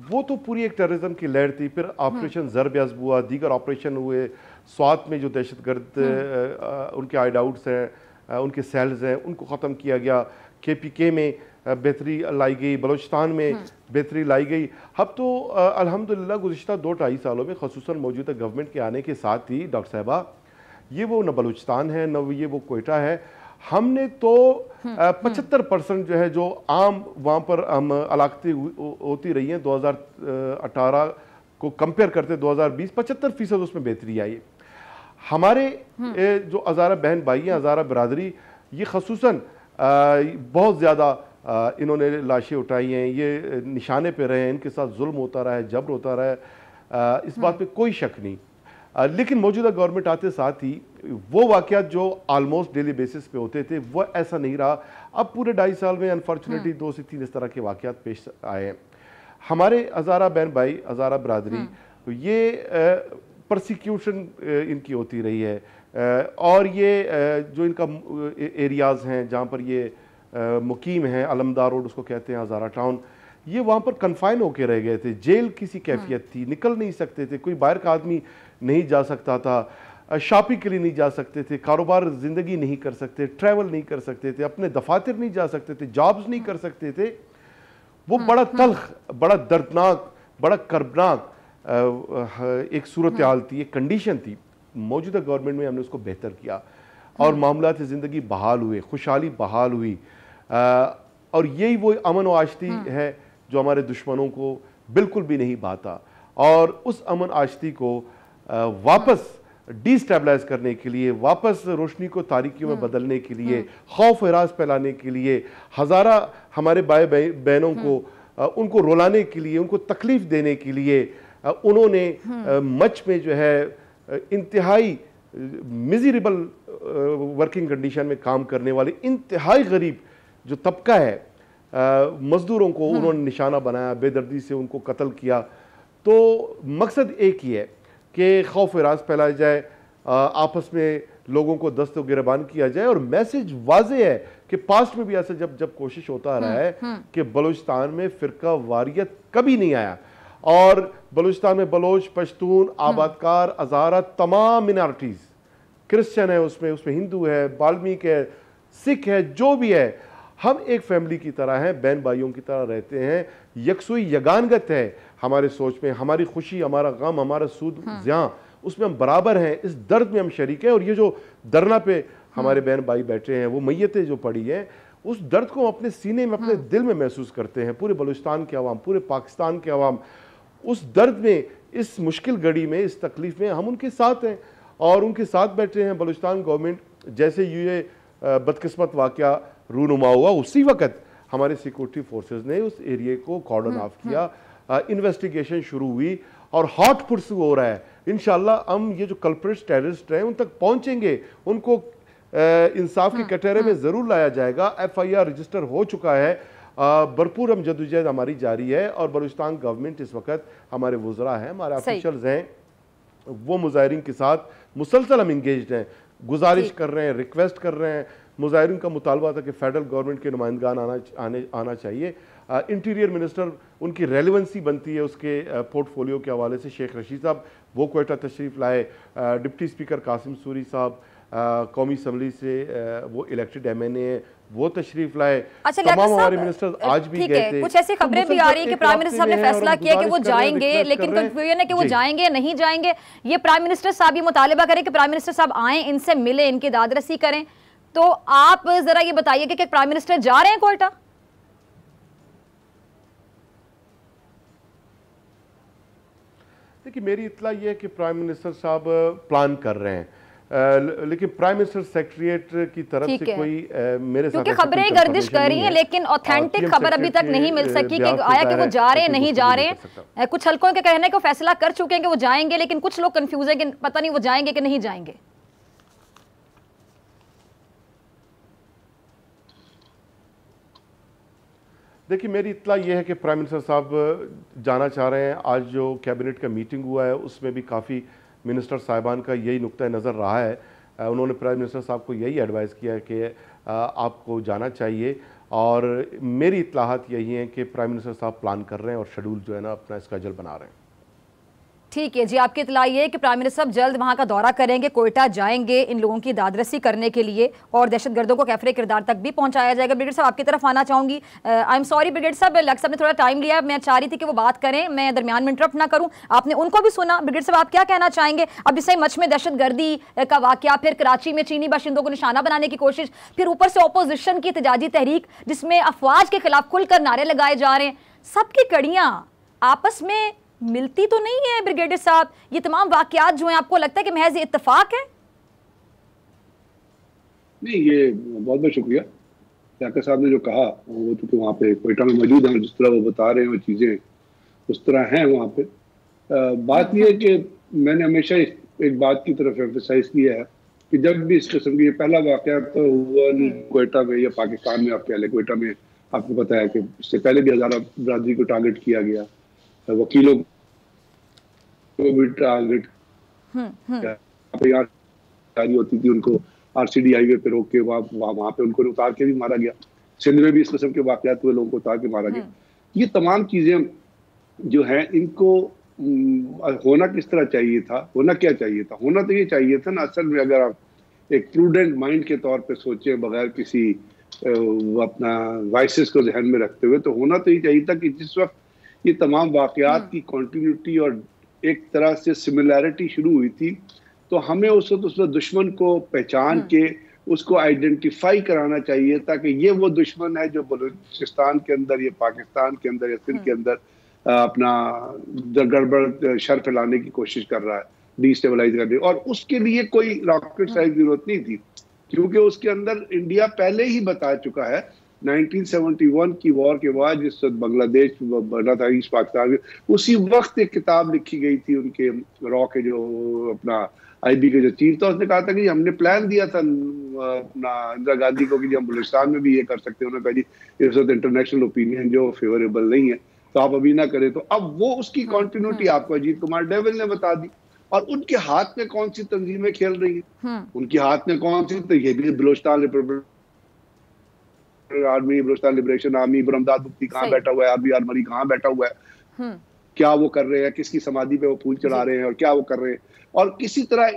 वो तो पूरी एक टेररिज्म की लहर थी। फिर ऑपरेशन ज़रब अज़ब हुआ, दीगर ऑपरेशन हुए, स्वात में जो दहशतगर्द उनके आइडाउट्स हैं, उनके सेल्स हैं, उनको ख़त्म किया गया। KPK में बेहतरी लाई गई, बलूचिस्तान में बेहतरी लाई गई। अब तो अल्हम्दुलिल्लाह गुज़िश्ता 2-2.5 सालों में ख़ुसूसन मौजूदा गवर्नमेंट के आने के साथ ही डॉक्टर साहिबा, ये वो न बलूचिस्तान है न ये वो कोयटा है, हमने तो 75% जो है जो आम वहाँ पर हम अलाकती होती रही हैं 2018 को कंपेयर करते 2020 75% उसमें बेहतरी आई। हमारे जो हज़ारा बहन भाई हैं, हज़ारा बरादरी, ये खसूसन बहुत ज़्यादा इन्होंने लाशें उठाई हैं, ये निशाने पे रहे हैं, इनके साथ जुल्म होता रहा है, जबर होता रहा है, इस बात पे कोई शक नहीं। लेकिन मौजूदा गवर्नमेंट आते साथ ही वो वाक़यात जो आलमोस्ट डेली बेसिस पे होते थे वो ऐसा नहीं रहा। अब पूरे 2.5 साल में अनफॉर्चुनेटली 2 से 3 इस तरह के वाक़यात पेश आए हैं। हमारे हज़ारा बहन भाई, हज़ारा बरादरी, ये परसिक्यूशन इनकी होती रही है, और ये जो इनका एरियाज़ हैं जहाँ पर ये मुकीम हैं, अलमदार रोड उसको कहते हैं, हज़ारा टाउन, ये वहाँ पर कन्फाइन होके रह गए थे। जेल किसी कैफियत थी, निकल नहीं सकते थे, कोई बाहर का आदमी नहीं जा सकता था, शॉपिंग के लिए नहीं जा सकते थे, कारोबार ज़िंदगी नहीं कर सकते, ट्रैवल नहीं कर सकते थे, अपने दफातर नहीं जा सकते थे, जॉब्स नहीं कर सकते थे। वो बड़ा तल्ख, बड़ा दर्दनाक, बड़ा कर्बनाक एक सूरत हाल थी, एक कंडीशन थी। मौजूदा गवर्नमेंट में हमने उसको बेहतर किया और मामलात ज़िंदगी बहाल हुए, खुशहाली बहाल हुई, और यही वो अमन व आशती है जो हमारे दुश्मनों को बिल्कुल भी नहीं भाता। और उस अमन आशती को वापस डिस्टेबलाइज करने के लिए, वापस रोशनी को तारीकियों में बदलने के लिए, खौफ हिरास फैलाने के लिए, हज़ारा हमारे भाई बहनों को उनको रुलाने के लिए, उनको तकलीफ देने के लिए उन्होंने मच में जो है इंतहाई मिजरेबल वर्किंग कंडीशन में काम करने वाले इंतहाई गरीब जो तबका है, मजदूरों को उन्होंने निशाना बनाया, बेदर्दी से उनको कत्ल किया। तो मकसद एक ही है कि खौफ हिरास फैलाया जाए, आपस में लोगों को दस्त गिरबान किया जाए। और मैसेज वाज़ेह है कि पास्ट में भी ऐसा जब कोशिश होता रहा है कि बलूचिस्तान में फ़िरका वारियत कभी नहीं आया, और बलूचिस्तान में बलोच, पश्तून, आबादकार, हज़ारा, तमाम मिनॉरिटीज़, क्रिश्चियन है उसमें हिंदू है, बाल्मीक है, सिख है, जो भी है, हम एक फैमिली की तरह हैं, बहन भाइयों की तरह रहते हैं। यकसुई यगानगत है हमारे सोच में, हमारी खुशी, हमारा गम, हमारा सूद ज़ियां, उसमें हम बराबर हैं, इस दर्द में हम शरीक हैं। और ये जो धरना पे हमारे बहन भाई बैठे हैं, वो मैयतें जो पड़ी हैं, उस दर्द को अपने सीने में, अपने दिल में महसूस करते हैं। पूरे बलूचिस्तान के अवाम, पूरे पाकिस्तान के अवाम उस दर्द में, इस मुश्किल घड़ी में, इस तकलीफ में हम उनके साथ हैं और उनके साथ बैठे हैं। बलूचिस्तान गवर्नमेंट जैसे ये बदकिस्मत वाक़या रूनुमा हुआ, उसी वक्त हमारे सिक्योरिटी फोर्सेस ने उस एरिया को कॉर्डन ऑफ किया, इन्वेस्टिगेशन शुरू हुई और हॉट पुर्सू हो रहा है। इंशाल्लाह हम ये जो कल्प्रिट्स, टेररिस्ट हैं, उन तक पहुंचेंगे, उनको इंसाफ के कटहरे में ज़रूर लाया जाएगा। FIR रजिस्टर हो चुका है, भरपूर हम जदोजहद हमारी जारी है। और बलूचिस्तान गवर्नमेंट इस वक्त, हमारे वज़रा हैं, हमारे ऑफिशल्स हैं, वो मुजाहिरीन के साथ मुसलसल हम इंगेज्ड हैं, गुजारिश कर रहे हैं, रिक्वेस्ट कर रहे हैं। मुजाहिरीन का मुतालबा था कि फेडरल गवर्नमेंट के नुमाइंदगान आना चाहिए। इंटीरियर मिनिस्टर, उनकी रेलेवेंसी बनती है उसके पोर्टफोलियो के हवाले से। शेख रशीद साहब वो कोयटा तशरीफ़ लाए, डिप्टी स्पीकर कासिम सूरी साहब कौमी असम्बली से वो इलेक्टेड MNA है, वो तशरीफ लाए। अच्छा, तमाम हमारे मिनिस्टर आज भी गए थे। कुछ ऐसी खबरें भी आ रही है कि प्राइम मिनिस्टर साहब ने फैसला किया कि वो जाएंगे, लेकिन कंफ्यूजन है कि वो जाएंगे या नहीं जाएंगे। ये प्राइम मिनिस्टर साहब ये मुतालिबा करें कि प्राइम मिनिस्टर साहब आए, इनसे मिले, इनकी दादरसी करें। तो आप जरा ये बताइए कि प्राइम मिनिस्टर जा रहे हैं कोयटा? देखिए, मेरी इत्तला ये है कि प्राइम मिनिस्टर साहब प्लान कर रहे हैं, लेकिन प्राइम मिनिस्टर सेक्रेटरिएट की तरफ से कोई मेरे साथ, क्योंकि खबरें गर्दिश कर रही हैं, लेकिन ऑथेंटिक खबर अभी तक नहीं मिल सकी कि आया कि वो जा रहे हैं, नहीं जा रहे हैं। कुछ हलकों के कहने को फैसला कर चुके हैं कि वो जाएंगे, लेकिन कुछ लोग कंफ्यूज है कि पता नहीं वो जाएंगे कि नहीं जाएंगे। देखिए, मेरी इत्तला ये है कि प्राइम मिनिस्टर साहब जाना चाह रहे हैं। आज जो कैबिनेट का मीटिंग हुआ है उसमें भी काफ़ी मिनिस्टर साहिबान का यही नुक्ता नज़र रहा है। उन्होंने प्राइम मिनिस्टर साहब को यही एडवाइस किया है कि आपको जाना चाहिए, और मेरी इत्तलाहात यही हैं कि प्राइम मिनिस्टर साहब प्लान कर रहे हैं और शेड्यूल जो है ना अपना स्केड्यूल बना रहे हैं। ठीक है जी, आपकी इतला ये है कि प्राइम मिनिस्टर साहब जल्द वहां का दौरा करेंगे, कोयटा जाएंगे इन लोगों की दादरसी करने के लिए और दहशतगर्दों को कैफरे किरदार तक भी पहुंचाया जाएगा। ब्रिगेड साहब आपकी तरफ आना चाहूंगी। आई एम सॉरी ब्रिगेड साहब, लग साहब ने थोड़ा टाइम लिया, मैं चाह रही थी कि वो बात करें, मैं दरमियान में इंटरप्ट ना करूं, आपने उनको भी सुना। ब्रिगेड साहब आप क्या कहना चाहेंगे? अब जैसे मच में दहशतगर्दी का वाकया, फिर कराची में चीनी बाशिंदों को निशाना बनाने की कोशिश, फिर ऊपर से ऑपोजिशन की एहतजाजी तहरीक जिसमें अफवाज के खिलाफ खुलकर नारे लगाए जा रहे हैं, सबकी कड़ियां आपस में मिलती तो नहीं है ब्रिगेडियर साहब? ये तमाम वाकयात जो हैं आपको लगता है कि महज इत्तेफाक है? नहीं, ये बहुत बहुत शुक्रिया जाकर साहब ने जो कहा, वो तो वहाँ पे कोयटा में मौजूद हैं, जिस तरह वो बता रहे हैं वो चीज़ें उस तरह हैं वहाँ पे। बात ये है कि मैंने हमेशा एक बात की तरफ एम्फसाइज किया है कि जब भी इस किस्म की पहला वाकया तो हुआ नहीं कोयटा में या पाकिस्तान में, आप कह लें कोयटा में, आपको पता है कि इससे पहले भी हज़ारा बरादरी को टारगेट किया गया, वकीलों को भी टारगेट जारी होती थी, उनको आरसीडी हाईवे पे रोक के वहां पे उनको उतार के भी मारा गया। सिंध में भी इस किस्म के वाकयात हुए, लोगों को उतार के मारा गया। ये तमाम चीजें जो हैं, इनको होना किस तरह चाहिए था, होना क्या चाहिए था? होना तो ये चाहिए था ना, असल में अगर आप एक प्रूडेंट माइंड के तौर पे सोचे, बगैर किसी अपना वाइसेस को जहन में रखते हुए, तो होना तो ये चाहिए था कि जिस वक्त ये तमाम वाकयात की कंटिन्यूटी और एक तरह से सिमिलैरिटी शुरू हुई थी, तो हमें उस वक्त दुश्मन को पहचान के उसको आइडेंटिफाई कराना चाहिए था कि ये वो दुश्मन है जो बलूचिस्तान के अंदर, ये पाकिस्तान के अंदर या सिंध के अंदर अपना गड़बड़ शर फैलाने की कोशिश कर रहा है, डिस्टेबलाइज करने। और उसके लिए कोई रॉकेट साइंस जरूरत नहीं थी, क्योंकि उसके अंदर इंडिया पहले ही बता चुका है 1971 की वॉर के बाद, जिस वक्त बांग्लादेश बना था ईस्ट पाकिस्तान में, उसी वक्त एक किताब लिखी गई थी उनके रॉ के जो अपना आईबी के जो चीफ था, उसने कहा था कि हमने प्लान दिया था अपना इंदिरा गांधी को कि हम बलूचिस्तान में भी ये कर सकते हैं। उन्होंने कहा जी इस वक्त इंटरनेशनल ओपिनियन जो फेवरेबल नहीं है, तो आप अभी ना करें। तो अब वो उसकी कॉन्टिन्यूटी आपको अजीत कुमार डेविल ने बता दी। और उनके हाथ में कौन सी तंजीमें खेल रही है, उनके हाथ में कौन सी, तो ये भी Balochistan army, Balochistan liberation army, बरमदाद मुफ्ती कहाँ बैठा हुआ है, आरबी आर्मरी कहाँ बैठा हुआ है, क्या वो कर रहे हैं, किसकी समाधि पे वो फूल चढ़ा रहे हैं और क्या वो कर रहे हैं। और किसी तरह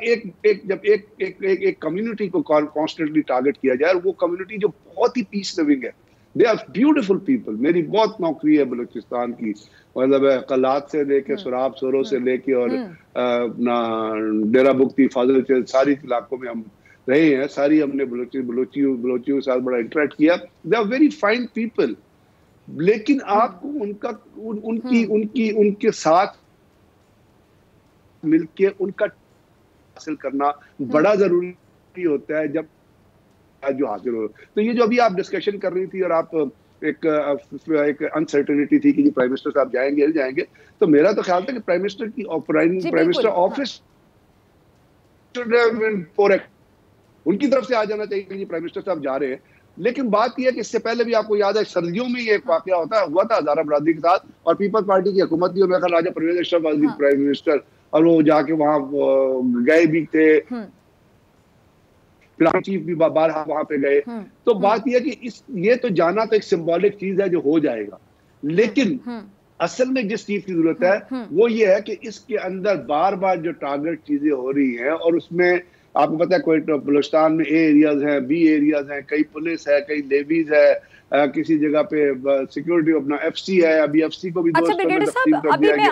जब एक कम्युनिटी को कॉन्स्टेंटली टारगेट किया जाए, और वो कम्युनिटी जो बहुत ही पीस लिविंग है, दे आर ब्यूटीफुल पीपल। मेरी बहुत नौकरी है बलूचिस्तान की, मतलब कलात से लेके सुराब सोरो से लेके और अपना डेरा बुख्ती फाजिल सारी इलाकों में हम रहे हैं, सारी हमने बलोचियों के साथ बड़ा इंटरेक्ट किया। They are very fine people, लेकिन आपको उनके साथ मिलके उनका हासिल करना बड़ा जरूरी होता है, जब जो हासिल हो। तो ये जो अभी आप डिस्कशन कर रही थी और आप एक अनसर्टेनिटी थी कि प्राइम मिनिस्टर साहब जाएंगे, तो मेरा तो ख्याल था कि प्राइम मिनिस्टर की प्राइम मिनिस्टर ऑफिस उनकी तरफ से आ जाना चाहिए कि प्राइम मिनिस्टर साहब जा रहे हैं। लेकिन बात यह है कि इससे पहले भी आपको याद है सर्दियों में ये एक वाकया हुआ था हज़ारा बरादरी के साथ, और पीपल्स पार्टी की हुकूमत थी, और मेरा Raja Pervez Ashraf was prime minister, और वो जाके वहां गए भी थे, चीफ भी बारहा वहां पे गए। तो बात यह कि ये तो जाना तो एक सिंबॉलिक चीज है जो हो जाएगा, लेकिन असल में जिस चीज की जरूरत है वो ये है कि इसके अंदर बार बार जो टारगेट चीजें हो रही हैं, और उसमें आपको पता है कोई बलूचिस्तान में ए एरियाज हैं, बी एरियाज हैं, कई पुलिस है, कई नेवीज है, किसी जगह पे सिक्योरिटी अपना एफसी है, अभी एफसी को भी अच्छा ब्रिगेडियर साहब,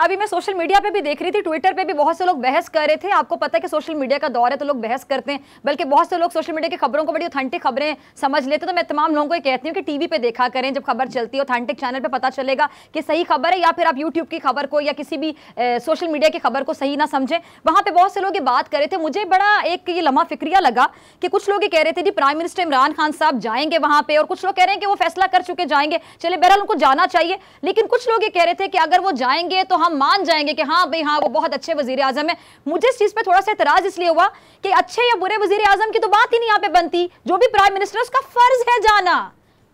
अभी मैं सोशल मीडिया पे भी देख रही थी, ट्विटर पे भी बहुत से लोग बहस कर रहे थे। आपको पता है कि सोशल मीडिया का दौर है तो लोग बहस करते हैं, बल्कि बहुत से लोग सोशल मीडिया की खबरों को बड़ी ऑथेंटिक खबरें समझ लेते हैं। तो मैं तमाम लोगों को कहती हूँ कि टीवी पे देखा करें, जब खबर चलती है ऑथेंटिक चैनल पे पता चलेगा कि सही खबर है, या फिर आप यूट्यूब की खबर को या किसी भी सोशल मीडिया की खबर को सही ना समझें। वहां पे बहुत से लोग ये बात कर रहे थे, मुझे बड़ा एक ये लम्हा फिक्रिया लगा कि कुछ लोग ये कह रहे थे जी प्राइम मिनिस्टर इमरान खान साहब जाएंगे वहां पे, और कुछ लोग कह रहे हैं कि वो फैसला कर चुके जाएंगे। चले बहरहाल उनको जाना चाहिए, लेकिन कुछ लोग ये कह रहे थे कि अगर वो जाएंगे तो हम मान जाएंगे कि हाँ भाई हाँ वो बहुत अच्छे वजीर आजम है। मुझे इस चीज पे थोड़ा सा एतराज इसलिए हुआ कि अच्छे या बुरे वजीर आजम की तो बात ही नहीं यहाँ पे बनती, जो भी प्राइम मिनिस्टर उसका फर्ज है जाना,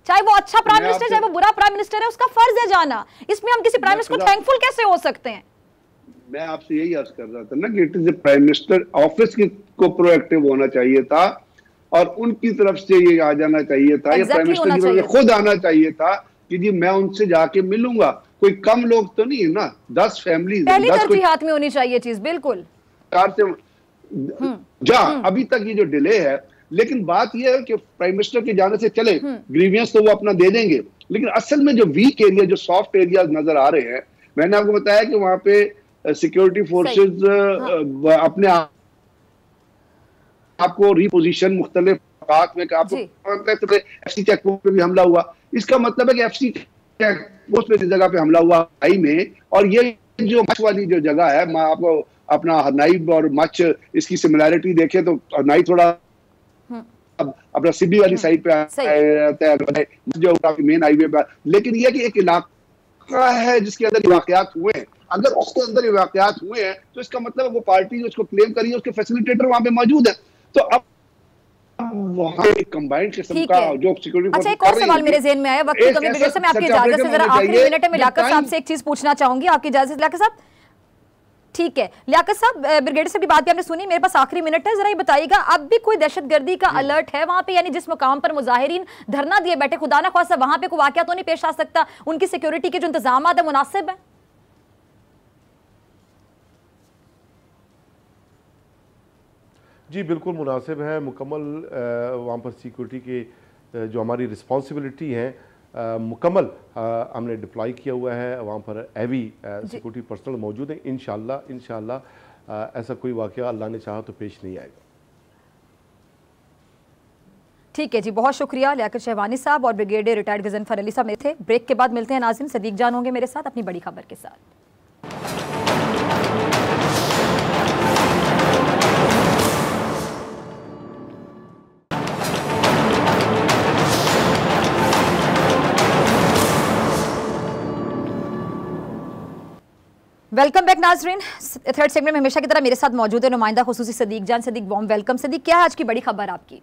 चाहे वो अच्छा प्राइम मिनिस्टर चाहे वो बुरा प्राइम मिनिस्टर है, उसका फर्ज है जाना। इसमें हम किसी प्राइम मिनिस्टर को थैंकफुल कैसे हो सकते हैं? मैं आपसे यही अर्ज कर रहा था ना कि it is prime minister office को प्रोएक्टिव होना चाहिए था, और उनकी तरफ से ये आ जाना चाहिए था, या प्राइम मिनिस्टर की तरफ से खुद आना चाहिए था कि जी मैं उनसे जाके मिलूंगा। कोई कम लोग तो नहीं है ना, 10 फैमिली, पहली तरजीह हाथ में होनी चाहिए चीज, बिल्कुल अभी तक ये जो डिले है, लेकिन बात ये है कि प्राइम मिनिस्टर के जाने से चले ग्रीवियंस तो वो अपना दे देंगे, लेकिन असल में जो वीक एरिया, जो सॉफ्ट एरिया नजर आ रहे हैं, मैंने आपको बताया कि वहां पे सिक्योरिटी फोर्सेज अपने आपको रिपोजिशन मुख्तलिफ में, आपको एफसी चेक पोस्ट पे भी हमला हुआ, इसका मतलब है कि एफसी चेक पोस्ट पे जगह पे हमला हुआ हाई में, और ये जो मच वाली जो जगह है, मैं आपको अपना हरनाई और मच इसकी सिमिलैरिटी देखें तो हरनाई थोड़ा अपना सिबी वाली साइड पे आता है, जो मेन हाईवे पे, लेकिन यह कि एक इलाका है जिसके अंदर वाकयात हुए हैं, अगर उसके अंदर ये वाकयात हुए हैं तो इसका मतलब वो पार्टी जो इसको क्लेम करी है उसके फैसिलिटेटर वहां पे मौजूद है, तो अब वहां एक कंबाइंड किस्म का जो सिक्योरिटी। अच्छा, एक और सवाल मेरे ज़हन में आया, वक्त की कमी की वजह से मैं आपकी इजाजत से जरा आखिरी मिनट में लियाकत साहब से एक चीज पूछना चाहूंगी, आपकी इजाजत। लियाकत साहब, ठीक है, लियाकत साहब, ब्रिगेडियर साहब की बात भी आपने सुनी, मेरे पास आखिरी मिनट है, जरा ये बताइएगा अब भी कोई दहशतगर्दी का अलर्ट है वहां पे, यानी जिस मुकाम पर मुजाहिरीन धरना दिए बैठे, खुदा ना खासा वहां पे कोई वाकया तो नहीं पेश आ सकता, उनकी सिक्योरिटी के जो इंतजाम है मुनासिब है? जी बिल्कुल मुनासिब है, मुकम्मल वहाँ पर सिक्योरिटी के जो हमारी रिस्पॉन्सिबिलिटी है मुकम्मल हमने डिप्लॉय किया हुआ है, वहाँ पर हैवी सिक्योरिटी पर्सनल मौजूद है। इंशाअल्लाह ऐसा कोई वाक़या अल्लाह ने चाहा तो पेश नहीं आएगा। ठीक है जी, बहुत शुक्रिया लियाकत शहवानी साहब और ब्रिगेडियर रिटायर्ड गजनफर अली साहब में थे। ब्रेक के बाद मिलते हैं नाज़रीन, सदीक जान होंगे मेरे साथ अपनी बड़ी खबर के साथ। वेलकम बैक नाजरीन, थर्ड सेगमेंट में हमेशा की तरह मेरे साथ मौजूद है नुमाइंदा खुसूसी सदीक जान। Sadiq, warm welcome. सदीक, क्या है आज की बड़ी खबर आपकी?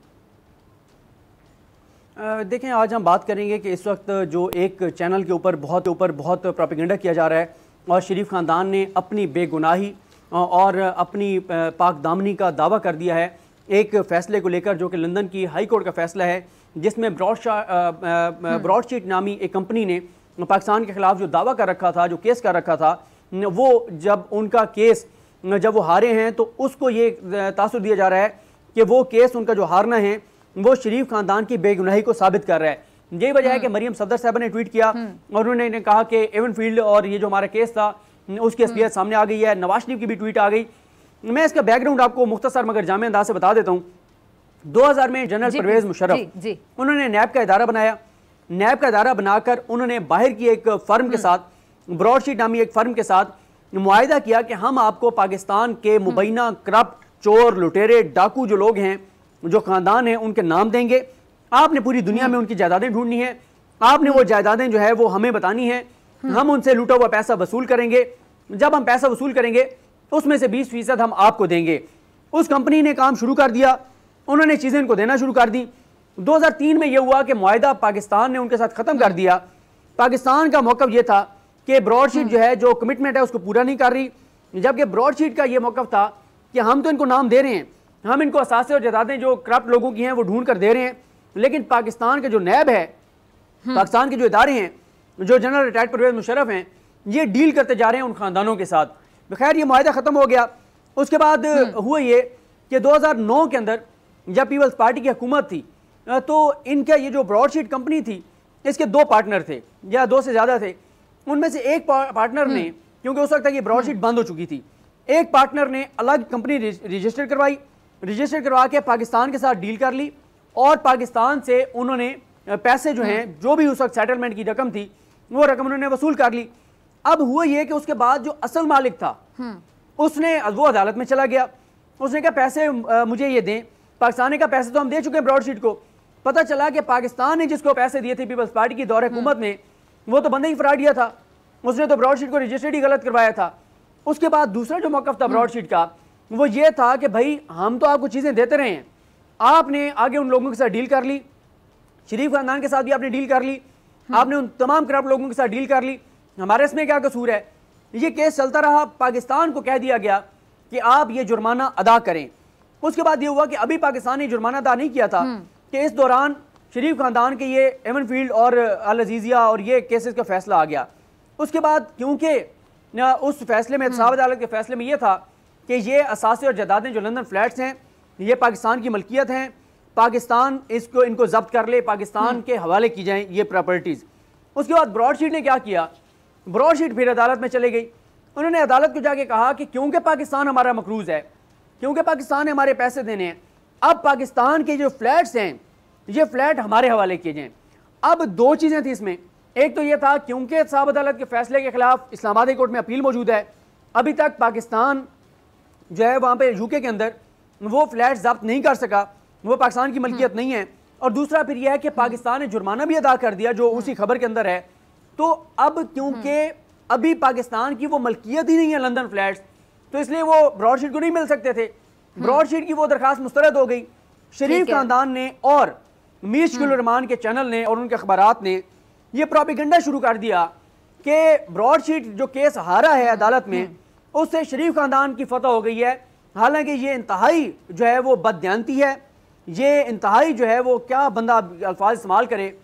देखें, आज हम बात करेंगे कि इस वक्त जो एक चैनल के ऊपर बहुत प्रोपेगेंडा किया जा रहा है और शरीफ ख़ानदान ने अपनी बेगुनाही और अपनी पाक दामनी का दावा कर दिया है एक फ़ैसले को लेकर, जो कि लंदन की हाई कोर्ट का फ़ैसला है, जिसमें ब्रॉडशीट नामी एक कंपनी ने पाकिस्तान के ख़िलाफ़ जो दावा कर रखा था, जो केस कर रखा था, वो जब उनका केस जब वो हारे हैं तो उसको ये तासुर दिया जा रहा है कि वो केस उनका जो हारना है वो शरीफ ख़ानदान की बेगुनाही को साबित कर रहा है। यही वजह है कि मरियम सफदर साहब ने ट्वीट किया और उन्होंने कहा कि एवनफील्ड और ये जो हमारा केस था उसकी असलियत सामने आ गई है। नवाज शरीफ की भी ट्वीट आ गई। मैं इसका बैकग्राउंड आपको मुख्तसर मगर जामे अंदाज से बता देता हूँ। 2000 में जनरल परवेज मुशर्रफ उन्होंने नैब का इदारा बनाया। नैब का इदारा बनाकर उन्होंने बाहर की एक फर्म के साथ, ब्रॉडशीट नामी एक फर्म के साथ मुआहिदा किया कि हम आपको पाकिस्तान के मुबैना करप्ट, चोर, लुटेरे, डाकू जो लोग हैं, जो खानदान हैं, उनके नाम देंगे। आपने पूरी दुनिया में उनकी जायदादें ढूंढनी है, आपने वो जायदादें जो है वो हमें बतानी है, हम उनसे लूटा हुआ पैसा वसूल करेंगे। जब हम पैसा वसूल करेंगे उसमें से 20% हम आपको देंगे। उस कंपनी ने काम शुरू कर दिया, उन्होंने चीज़ें इनको देना शुरू कर दी। 2003 में यह हुआ कि मुआहिदा पाकिस्तान ने उनके साथ ख़त्म कर दिया। पाकिस्तान का मौक़िफ़ यह था कि ब्रॉडशीट जो है, जो कमिटमेंट है उसको पूरा नहीं कर रही, जबकि ब्रॉडशीट का ये मौक़िफ़ था कि हम तो इनको नाम दे रहे हैं, हम इनको असासे और जायदादें जो करप्ट लोगों की हैं वो ढूंढ कर दे रहे हैं, लेकिन पाकिस्तान के जो नैब है, पाकिस्तान के जो इदारे हैं, जो जनरल रिटायर्ड परवेज मुशर्रफ हैं, ये डील करते जा रहे हैं उन खानदानों के साथ। खैर, ये मुआहिदा ख़त्म हो गया। उसके बाद हुआ ये कि 2009 के अंदर जब पीपल्स पार्टी की हुकूमत थी तो इनका ये जो ब्रॉडशीट कंपनी थी, इसके 2 पार्टनर थे या 2 से ज़्यादा थे। उनमें से एक पार्टनर ने, क्योंकि उस वक्त तक ये ब्रॉडशीट बंद हो चुकी थी, एक पार्टनर ने अलग कंपनी रजिस्टर करवाई। रजिस्टर करवा के पाकिस्तान के साथ डील कर ली और पाकिस्तान से उन्होंने पैसे जो हैं, जो भी उस वक्त सेटलमेंट की रकम थी, वो रकम उन्होंने वसूल कर ली। अब हुआ ये कि उसके बाद जो असल मालिक था उसने वो अदालत में चला गया। उसने कहा पैसे मुझे ये दें। पाकिस्तान ने कहा पैसे तो हम दे चुके हैं ब्रॉडशीट को। पता चला कि पाकिस्तान ने जिसको पैसे दिए थे पीपल्स पार्टी की दौरे हुकूमत में, वो तो बंदे ही फ्रॉडिया था, उसने तो ब्रॉडशीट को रजिस्टर्ड ही गलत करवाया था। उसके बाद दूसरा जो मौक़िफ़ था ब्रॉडशीट का वो ये था कि भाई हम तो आपको चीज़ें देते रहे हैं, आपने आगे उन लोगों के साथ डील कर ली, शरीफ खानदान के साथ भी आपने डील कर ली, आपने उन तमाम करप्ट लोगों के साथ डील कर ली, हमारे इसमें क्या कसूर है? ये केस चलता रहा। पाकिस्तान को कह दिया गया कि आप ये जुर्माना अदा करें। उसके बाद ये हुआ कि अभी पाकिस्तान ने जुर्माना अदा नहीं किया था कि इस दौरान शरीफ खानदान के ये एवनफील्ड और अल अजीजिया और ये केसेस का फैसला आ गया। उसके बाद क्योंकि उस फैसले में एहतसाब अदालत के फैसले में यह था कि ये असासे और जायदादें जो लंदन फ्लैट्स हैं ये पाकिस्तान की मलकियत हैं, पाकिस्तान इनको जब्त कर ले, पाकिस्तान के हवाले की जाएं ये प्रॉपर्टीज़। उसके बाद ब्रॉडशीट ने क्या किया, ब्रॉडशीट फिर अदालत में चले गई। उन्होंने अदालत को जाके कहा कि क्योंकि पाकिस्तान हमारा मकरूज है, क्योंकि पाकिस्तान ने हमारे पैसे देने हैं, अब पाकिस्तान के जो फ्लैट्स हैं ये फ्लैट हमारे हवाले किए जाएं। अब दो चीज़ें थी इसमें, एक तो ये था क्योंकि एहतसाब अदालत के फैसले के खिलाफ इस्लामाबाद कोर्ट में अपील मौजूद है, अभी तक पाकिस्तान जो है वहाँ पे यूके के अंदर वो फ्लैट जब्त नहीं कर सका, वो पाकिस्तान की मलकियत नहीं है। और दूसरा फिर यह है कि पाकिस्तान ने जुर्माना भी अदा कर दिया जो उसी खबर के अंदर है। तो अब क्योंकि अभी पाकिस्तान की वो मलकियत ही नहीं है लंदन फ्लैट्स, तो इसलिए वो ब्रॉडशीट को नहीं मिल सकते थे। ब्रॉडशीट की वो दरखास्त मुस्तरद हो गई। शरीफ खानदान ने और मीर शकील रहमान के चैनल ने और उनके अखबारात ने ये प्रोपेगेंडा शुरू कर दिया कि ब्रॉडशीट जो केस हारा है अदालत में उससे शरीफ खानदान की फतह हो गई है। हालांकि ये इंतहाई जो है वो बददियानती है, ये इंतहाई जो है वो क्या बंदा अल्फाज इस्तेमाल करे।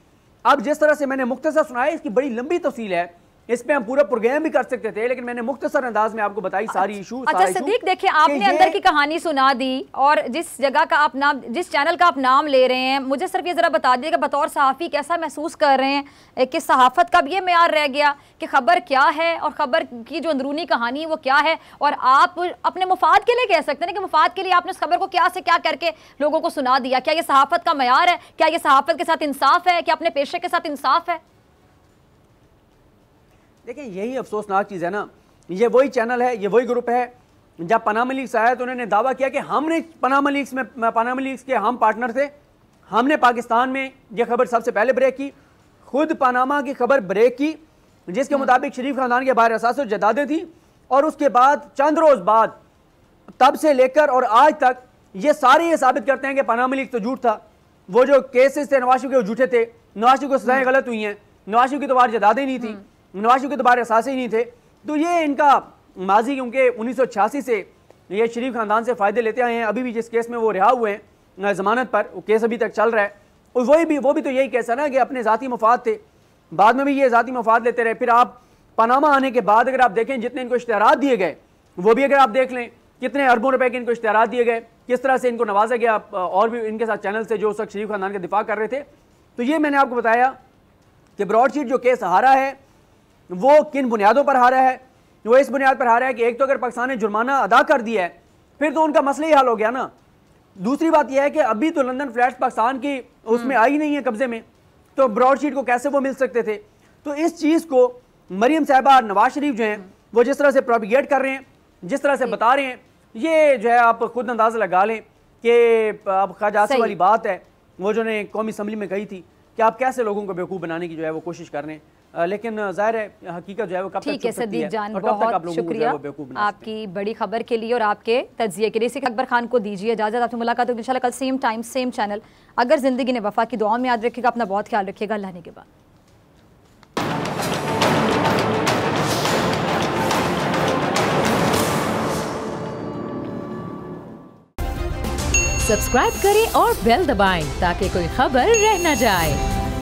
अब जिस तरह से मैंने मुख्तसर सुनाया, इसकी बड़ी लंबी तफसील है, इस पे हम पूरा प्रोग्राम भी कर सकते थे, लेकिन मैंने मुख्तसर अंदाज में आपको बताई सारी इशू। अच्छा सदीक, देखिए आपने अंदर की कहानी सुना दी और जिस जगह का आप नाम, जिस चैनल का आप नाम ले रहे हैं, मुझे सिर्फ ये जरा बता दीजिए कि बतौर सहाफ़ी कैसा महसूस कर रहे हैं कि सहाफ़त का भी ये मेयार रह गया कि खबर क्या है और खबर की जो अंदरूनी कहानी है वो क्या है, और आप अपने मुफाद के लिए कह सकते हैं कि मुफाद के लिए आपने उस खबर को क्या से क्या करके लोगों को सुना दिया। क्या ये सहाफ़त का मेयार है? क्या ये सहाफ़त के साथ इंसाफ है? क्या अपने पेशे के साथ इंसाफ है? देखिए यही अफसोसनाक चीज़ है ना, ये वही चैनल है, ये वही ग्रुप है। जब पनामा लीक्स आया तो उन्होंने दावा किया कि हमने पनामा लीक्स के हम पार्टनर थे, हमने पाकिस्तान में ये खबर सबसे पहले ब्रेक की, खुद पनामा की खबर ब्रेक की जिसके मुताबिक शरीफ खानदान के बाहर असासे और जायदादें थी। और उसके बाद चंद रोज़ बाद तब से लेकर और आज तक ये सारे ये साबित करते हैं कि पनामा लीक्स तो झूठ था। वो जो केसेस थे नवाज शरीफ के वो झूठे थे, नवाज शरीफ को सजाएं गलत हुई हैं, नवाज शरीफ की तो बाहर जायदादें नहीं थी, नवाज शरीफ के दोबारा असासे ही नहीं थे। तो ये इनका माजी, क्योंकि 1986 से ये शरीफ खानदान से फ़ायदे लेते आए हैं। अभी भी जिस केस में वो रिहा हुए हैं ज़मानत पर, वो केस अभी तक चल रहा है। और वो भी तो यही केस है ना कि अपने ज़ाती मफाद थे, बाद में भी ये ज़ाती मफाद लेते रहे। फिर आप पनामा आने के बाद अगर आप देखें जितने इनको इश्तिहारात दिए गए, वो भी अगर आप देख लें कितने अरबों रुपए के इनको इश्तिहारात दिए गए, किस तरह से इनको नवाजा गया, और भी इनके साथ चैनल से जो उस वक्त शरीफ खानदान का दिफा कर रहे थे। तो ये मैंने आपको बताया कि ब्रॉडशीट जो केस हारा है वो किन बुनियादों पर हारा है। वो इस बुनियाद पर हारा है कि एक तो अगर पाकिस्तान ने जुर्माना अदा कर दिया है फिर तो उनका मसला ही हल हो गया ना। दूसरी बात यह है कि अभी तो लंदन फ्लैट्स पाकिस्तान की उसमें आई नहीं है कब्जे में, तो ब्रॉडशीट को कैसे वो मिल सकते थे। तो इस चीज़ को मरियम साहिबा, नवाज शरीफ जो हैं वो जिस तरह से प्रोपिगेट कर रहे हैं, जिस तरह से बता रहे हैं, ये जो है आप खुद अंदाज़ा लगा लें कि अब ख्वाजा आसिफ वाली बात है वो जो ने कौमी असम्बली में कही थी कि आप कैसे लोगों को बेवकूफ़ बनाने की जो है वो कोशिश कर रहे हैं। लेकिन जाहिर है हकीकत जो है वो कब तक ठीक है। सदीक जान, बहुत शुक्रिया आपकी बड़ी खबर के लिए और आपके तज्जिए के लिए। इसी अकबर खान को दीजिए इजाज़त, आपसे मुलाकात होगी इंशाल्लाह कल सेम टाइम सेम चैनल। अगर ज़िंदगी ने वफा की दुआ में याद रखिएगा, अपना बहुत ख्याल रखिएगा। अल्लाह ने के बाद सब्सक्राइब करें और बेल दबाएं ताकि कोई खबर रह न जाए।